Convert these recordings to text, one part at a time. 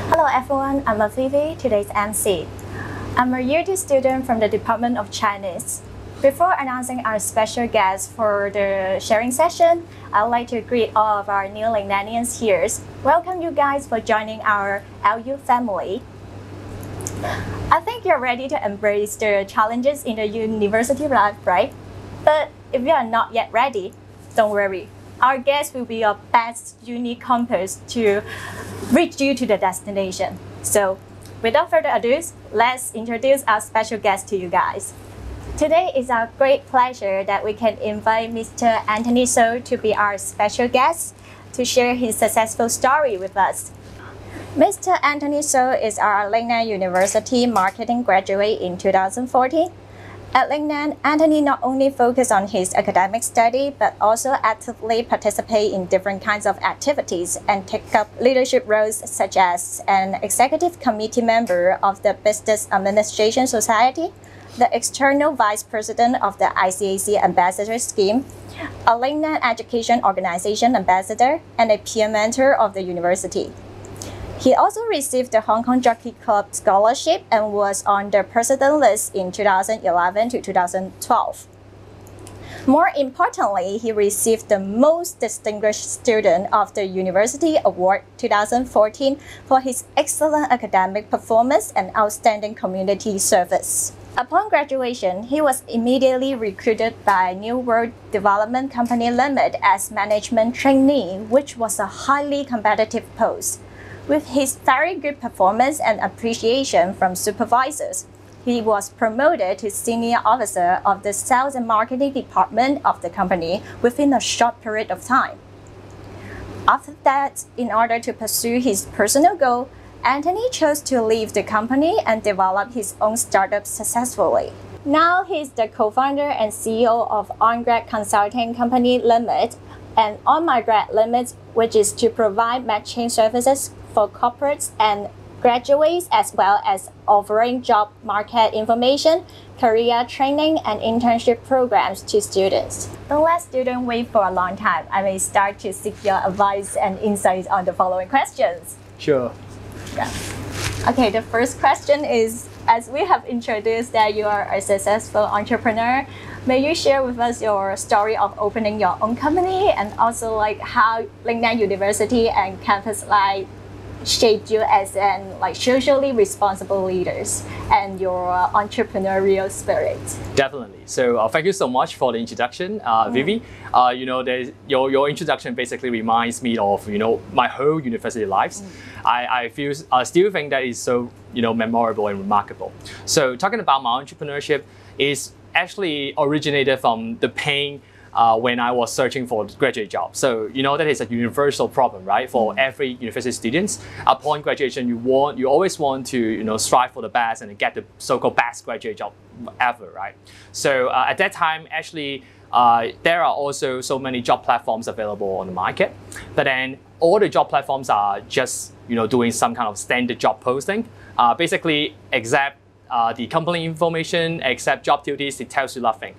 Hello everyone, I'm Vivi, today's MC. I'm a Year 2 student from the Department of Chinese. Before announcing our special guest for the sharing session, I'd like to greet all of our new Lingnanians here. Welcome you guys for joining our LU family. I think you're ready to embrace the challenges in the university life, right? But if you are not yet ready, don't worry. Our guest will be your best unique compass to reach you to the destination. So, without further ado, let's introduce our special guest to you guys. Today is our great pleasure that we can invite Mr. Anthony So to be our special guest to share his successful story with us. Mr. Anthony So is our Alumni University marketing graduate in 2014. At Lingnan, Anthony not only focused on his academic study, but also actively participate in different kinds of activities and take up leadership roles such as an executive committee member of the Business Administration Society, the external vice president of the ICAC Ambassador Scheme, a Lingnan Education Organization ambassador, and a peer mentor of the university. He also received the Hong Kong Jockey Club scholarship and was on the president list in 2011 to 2012. More importantly, he received the Most Distinguished Student of the University Award 2014 for his excellent academic performance and outstanding community service. Upon graduation, he was immediately recruited by New World Development Company Limited as management trainee, which was a highly competitive post. With his very good performance and appreciation from supervisors, he was promoted to senior officer of the sales and marketing department of the company within a short period of time. After that, in order to pursue his personal goal, Anthony chose to leave the company and develop his own startup successfully. Now he's the co-founder and CEO of OnGrad Consulting Company Limited and On My Grad Limited, which is to provide matching services for corporates and graduates, as well as offering job market information, career training, and internship programs to students. Don't let students wait for a long time. I may start to seek your advice and insights on the following questions. Sure. Yeah. Okay, the first question is, as we have introduced that you are a successful entrepreneur, may you share with us your story of opening your own company and also like how Lingnan University and campus life shaped you as an socially responsible leaders and your entrepreneurial spirit. Definitely. So thank you so much for the introduction, Vivi. Your introduction basically reminds me of my whole university lives. I still think that is so memorable and remarkable. So talking about my entrepreneurship is actually originated from the pain when I was searching for a graduate job. So that is a universal problem, right? For every university students, upon graduation, you always want to strive for the best and get the so-called best graduate job ever, right? So at that time, actually, there are also so many job platforms available on the market, but then all the job platforms are just doing some kind of standard job posting, basically except the company information, except job duties. It tells you nothing.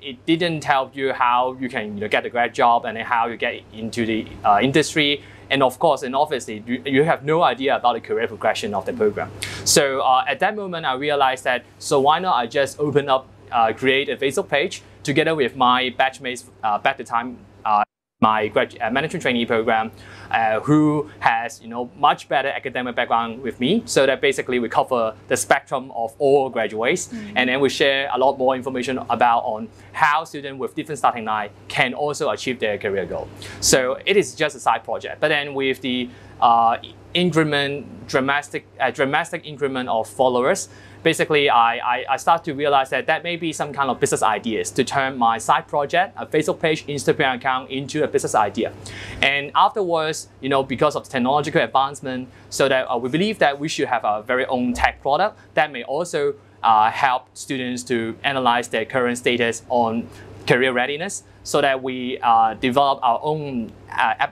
It didn't tell you how you can get a grad job and how you get into the industry. And of course, and obviously, you have no idea about the career progression of the program. So at that moment, I realized that, so why not I just open up, create a Facebook page together with my batchmates back at the time, my management trainee program, who has much better academic background with me, so that basically we cover the spectrum of all graduates, and then we share a lot more information about on how students with different starting line can also achieve their career goal. So it is just a side project, but then with the dramatic increment of followers, basically I start to realize that may be some kind of business ideas to turn my side project, a Facebook page, Instagram account into a business idea. And afterwards, because of technological advancement, so that we believe that we should have a very own tech product that may also help students to analyze their current status on career readiness, so that we develop our own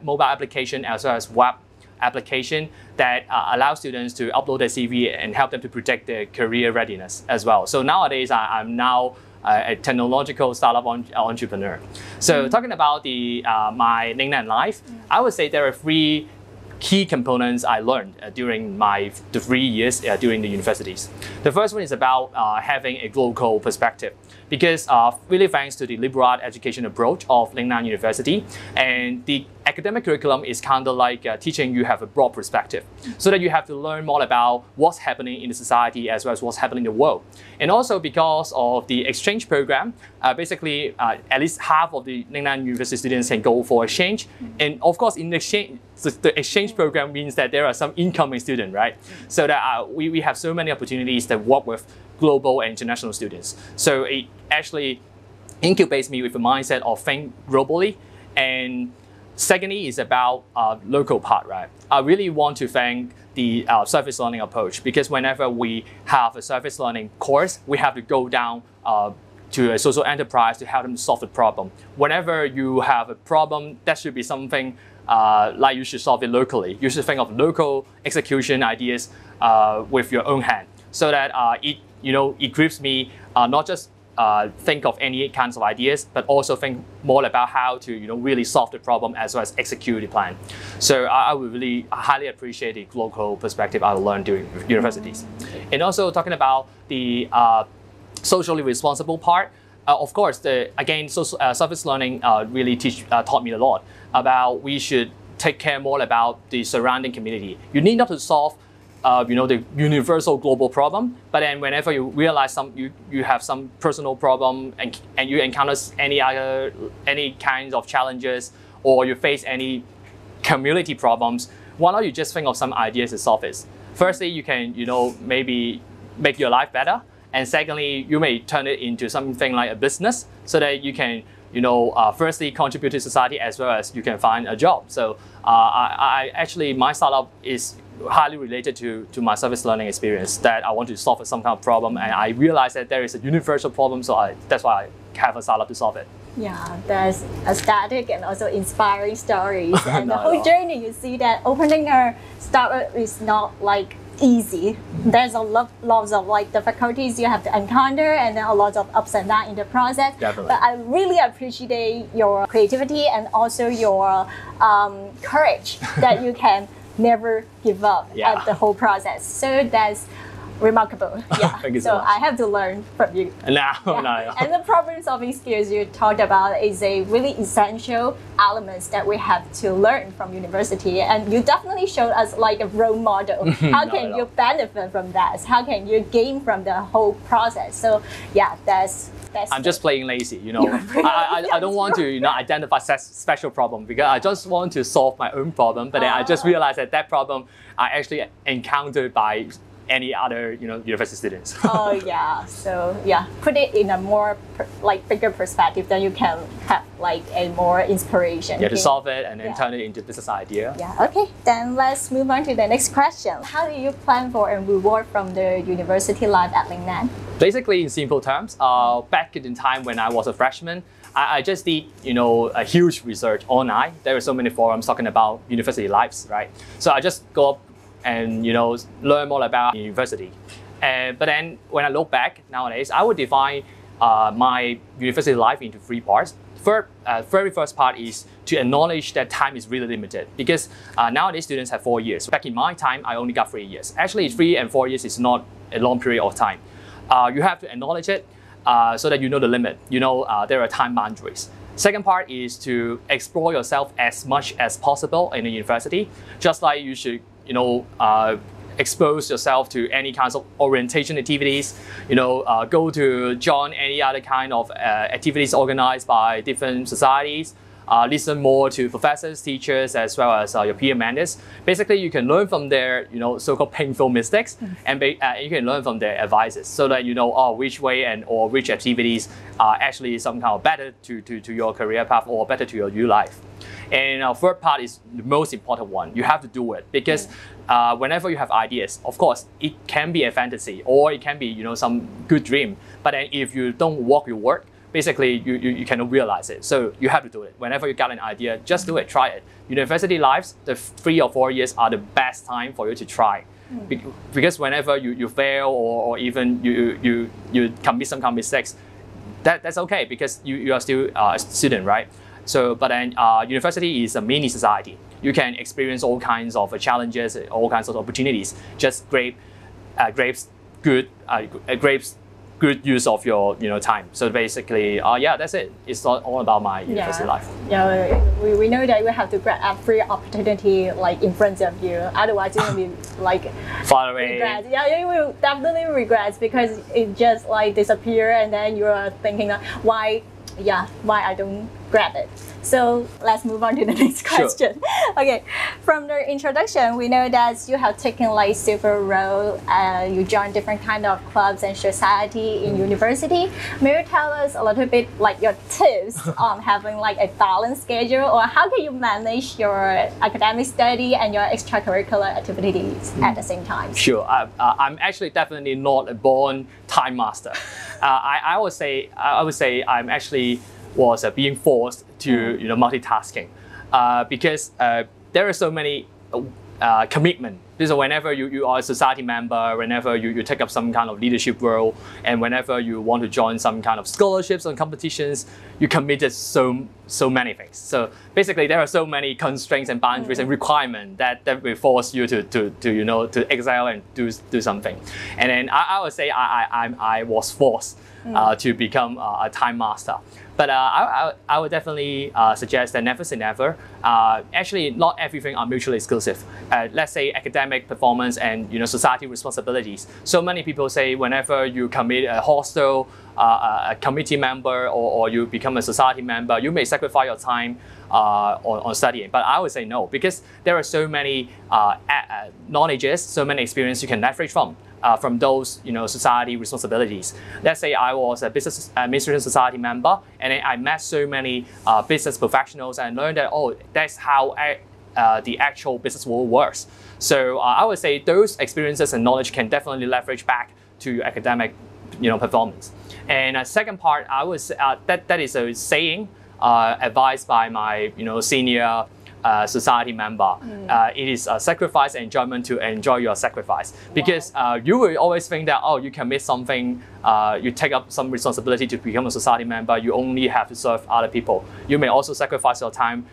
mobile application as well as web application that allows students to upload their CV and help them to protect their career readiness as well. So nowadays, I'm now a technological startup entrepreneur. So talking about the my Lingnan life, I would say there are three key components I learned during the 3 years during the universities. The first one is about having a global perspective, because really thanks to the liberal art education approach of Lingnan University, and the academic curriculum is kind of like teaching you have a broad perspective, so that you have to learn more about what's happening in the society as well as what's happening in the world. And also because of the exchange program, basically at least half of the Lingnan University students can go for exchange. And of course, in exchange, the exchange program means that there are some incoming students, right? So that we have so many opportunities to work with global and international students. So it actually incubates me with a mindset of think globally. And secondly is about local part, right? I really want to thank the service learning approach, because whenever we have a service learning course, we have to go down to a social enterprise to help them solve the problem. Whenever you have a problem, that should be something like you should solve it locally. You should think of local execution ideas with your own hand, so that it equips me not just think of any kinds of ideas, but also think more about how to really solve the problem as well as execute the plan. So I would really highly appreciate the global perspective I learned during universities. And also talking about the socially responsible part, of course, service learning really taught me a lot about we should take care more about the surrounding community. You need not to solve the universal global problem, but then whenever you realize you have some personal problem and you encounter any kinds of challenges, or you face any community problems, why not you just think of some ideas to solve it? Firstly, you can maybe make your life better, and secondly, you may turn it into something like a business, so that you can firstly contribute to society as well as you can find a job. So my startup is highly related to my service learning experience, that I want to solve some kind of problem, and I realized that there is a universal problem, so that's why I have a startup to solve it. Yeah, there's aesthetic and also inspiring stories, and the whole journey. You see that opening a startup is not like easy. There's lots of like difficulties you have to encounter, and then a lot of ups and downs in the process. Definitely. But I really appreciate your creativity and also your courage that you can never give up at the whole process. So that's remarkable. Yeah. Thank you so much. I have to learn from you. No. And the problem-solving skills you talked about is a really essential elements that we have to learn from university. And you definitely showed us like a role model. How can you benefit from that? How can you gain from the whole process? So yeah, that's I'm just playing lazy, I don't want to identify special problem, because I just want to solve my own problem. But then I just realized that problem I actually encountered by any other university students. Oh yeah, so yeah, put it in a more bigger perspective, then you can have like a more inspiration. Yeah, to solve it and then turn it into business idea. Yeah, okay, then let's move on to the next question. How do you plan for and reward from the university life at Lingnan? Basically, in simple terms, back in the time when I was a freshman, I just did a huge research online. There were so many forums talking about university lives, right? So I just go up and learn more about university. But then when I look back nowadays, I would define my university life into 3 parts. Very first part is to acknowledge that time is really limited, because nowadays students have 4 years. Back in my time, I only got 3 years. Actually, 3 and 4 years is not a long period of time. You have to acknowledge it so that you know the limit. There are time boundaries. Second part is to explore yourself as much as possible in the university. Just like you should expose yourself to any kinds of orientation activities, go to join any other kind of activities organized by different societies, listen more to professors, teachers, as well as your peer mentors. Basically, you can learn from their so-called painful mistakes, and you can learn from their advices, so that which way or which activities are actually somehow better to your career path or better to your life. And our third part is the most important one. You have to do it, because whenever you have ideas, of course, it can be a fantasy or it can be some good dream. But then if you don't walk your work, basically you cannot realize it. So you have to do it. Whenever you got an idea, just do it, try it. University lives, the 3 or 4 years are the best time for you to try. Because whenever you fail or even you commit some kind of mistakes, that's okay, because you are still a student, right? So, but then university is a mini society. You can experience all kinds of challenges, all kinds of opportunities. Just grapes good use of your time. So basically, yeah, that's it. It's all about my university life. Yeah, we know that we have to grab every opportunity like in front of you. Otherwise, you will be like far away. Regret. Yeah, you will definitely regret because it just like disappear, and then you are thinking why I don't grab it. So let's move on to the next question. Sure. Okay, from the introduction, we know that you have taken like several roles. You joined different kind of clubs and society in university. May you tell us a little bit like your tips on having like a balanced schedule, or how can you manage your academic study and your extracurricular activities at the same time? Sure, I'm actually definitely not a born time master. I would say I'm actually was being forced to multitasking because there are so many commitment. So whenever you are a society member, whenever you take up some kind of leadership role, and whenever you want to join some kind of scholarships and competitions, you committed so many things. So basically, there are so many constraints and boundaries and requirements that will force you to excel and do something. And then I would say I was forced to become a time master. But I would definitely suggest that never say never. Actually, not everything are mutually exclusive. Let's say academic performance and society responsibilities. So many people say whenever you commit a hostel, a committee member, or you become a society member, you may sacrifice your time on studying. But I would say no, because there are so many knowledges, so many experiences you can leverage from those society responsibilities. Let's say I was a business administration society member, and then I met so many business professionals and learned that that's how the actual business world works. So I would say those experiences and knowledge can definitely leverage back to academic performance. And second part, I would say, that is a saying advised by my senior society member. It is a sacrifice and enjoyment to enjoy your sacrifice, because you will always think that you can miss something, you take up some responsibility to become a society member, you only have to serve other people. You may also sacrifice your time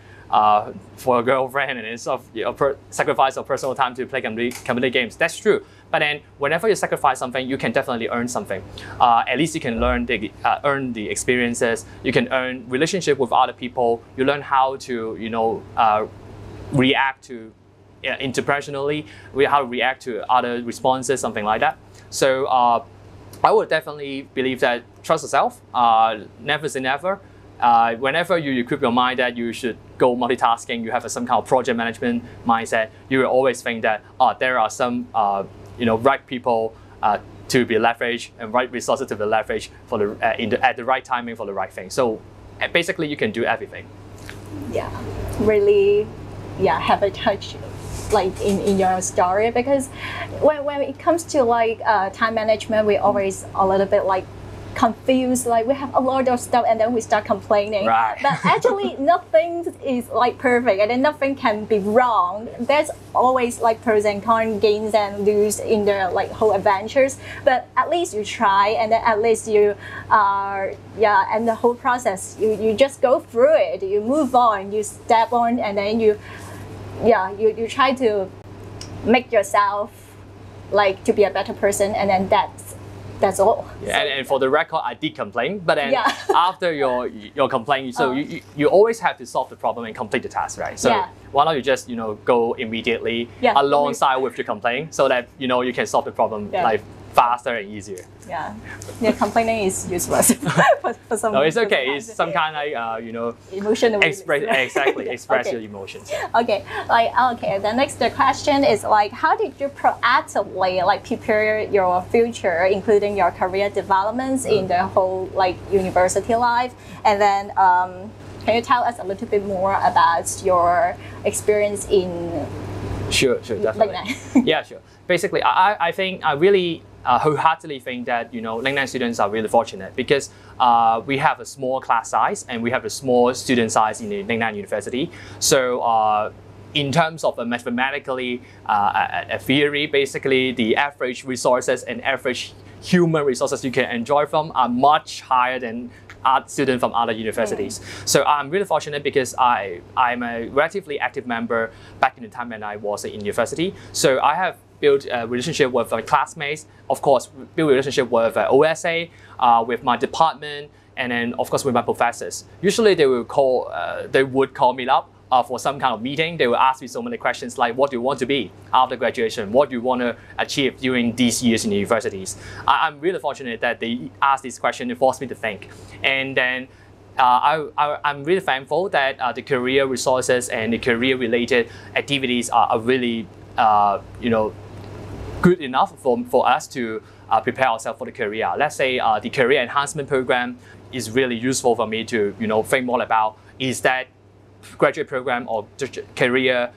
for a girlfriend, and instead of sacrifice your personal time to play community games. That's true. But then whenever you sacrifice something, you can definitely earn something. At least you can earn the experiences. You can earn relationship with other people. You learn how to react to interpersonally, how to react to other responses, something like that. So I would definitely believe that trust yourself. Never say never. Whenever you equip your mind that you should go multitasking, you have some kind of project management mindset, you will always think that there are some right people to be leveraged and right resources to be leveraged for at the right timing for the right thing. So basically, you can do everything. Yeah, really, have a touch like in your story, because when it comes to like time management, we always a little bit like confused, like we have a lot of stuff and then we start complaining. Right. But actually nothing is like perfect, and then nothing can be wrong. There's always like pros and cons, gains and lose in the like whole adventures, but at least you try, and then at least you and the whole process you just go through it, you move on, you step on, and then you try to make yourself like to be a better person, and then that's all. Yeah, So, and for the record, I did complain, but then Yeah. after your complaint, so you always have to solve the problem and complete the task, right? So why don't you just go immediately alongside with the complaint, so that you can solve the problem like faster and easier. Complaining is useless for some. No, it's okay. It's some kind of emotional. express your emotions. Okay, the next question is like, how did you proactively like prepare your future, including your career developments in the whole like university life? And then can you tell us a little bit more about your experience in? Sure, definitely. Yeah, sure. Basically, I think I really wholeheartedly think that Lingnan students are really fortunate, because we have a small class size and we have a small student size in the Lingnan University. So in terms of a mathematically a theory, basically the average resources and average human resources you can enjoy from are much higher than students from other universities. So I'm really fortunate because I'm a relatively active member back in the time when I was in university. So I have built a relationship with my classmates, of course, build a relationship with OSA, with my department, and then of course with my professors. Usually they would call me up for some kind of meeting. They will ask me so many questions like, what do you want to be after graduation? What do you want to achieve during these years in the universities? I'm really fortunate that they ask this question and force me to think. And then I'm really thankful that the career resources and the career-related activities are really, good enough for us to prepare ourselves for the career. Let's say the career enhancement program is really useful for me to think more about, is that graduate program or career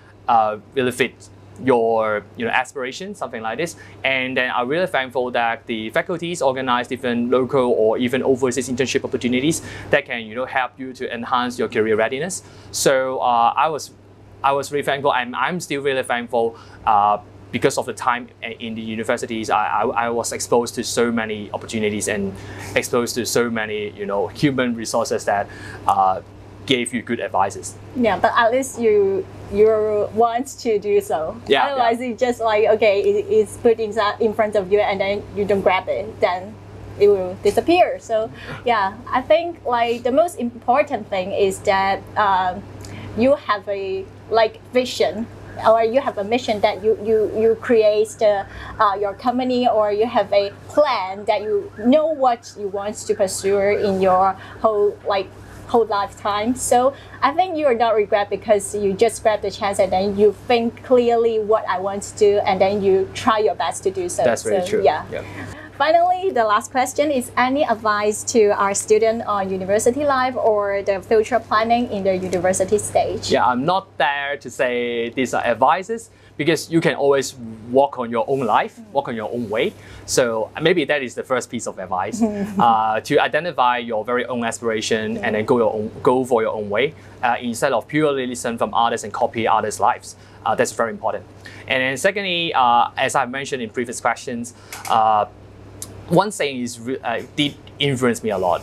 really fit your aspiration, something like this. And then I'm really thankful that the faculties organize different local or even overseas internship opportunities that can help you to enhance your career readiness. So I was really thankful. I'm still really thankful because of the time in the universities. I was exposed to so many opportunities and exposed to so many human resources that gave you good advices. Yeah, but at least you want to do so. Yeah, otherwise it's just like, okay, it's put in front of you and then you don't grab it, then it will disappear. So yeah, I think like the most important thing is that you have a vision, or you have a mission that you create your company, or you have a plan that you know what you want to pursue in your whole lifetime. So I think you are not regret because you just grab the chance and then you think clearly what I want to do and then you try your best to do so. That's very true. Yeah. Finally, the last question is any advice to our student on university life or the future planning in the university stage? Yeah, I'm not there to say these are advices because you can always walk on your own life, walk on your own way. So maybe that is the first piece of advice, to identify your very own aspiration and then go for your own way instead of purely listen from others and copy others' lives. That's very important. And then secondly, as I mentioned in previous questions, one saying did influence me a lot,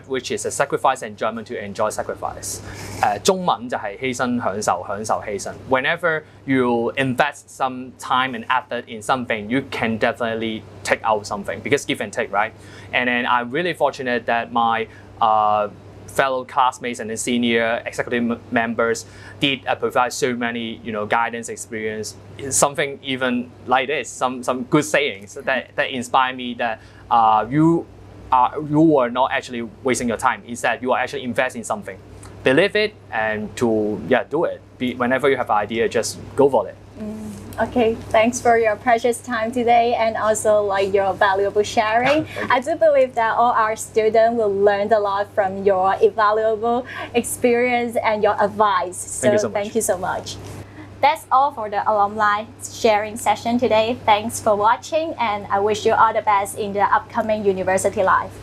which is a sacrifice enjoyment to enjoy sacrifice. 中文就係犧牲享受，享受犧牲。Whenever you invest some time and effort in something, you can definitely take out something because give and take, right? And then I'm really fortunate that my fellow classmates and the senior executive members did provide so many guidance, experience, something even like this, some good sayings that inspire me that you are not actually wasting your time. Instead, you are actually investing in something. Believe it and do it. Whenever you have an idea, just go for it. Okay, thanks for your precious time today and also your valuable sharing. I do believe that all our students will learn a lot from your invaluable experience and your advice. So thank you so much. That's all for the alumni sharing session today. Thanks for watching and I wish you all the best in the upcoming university life.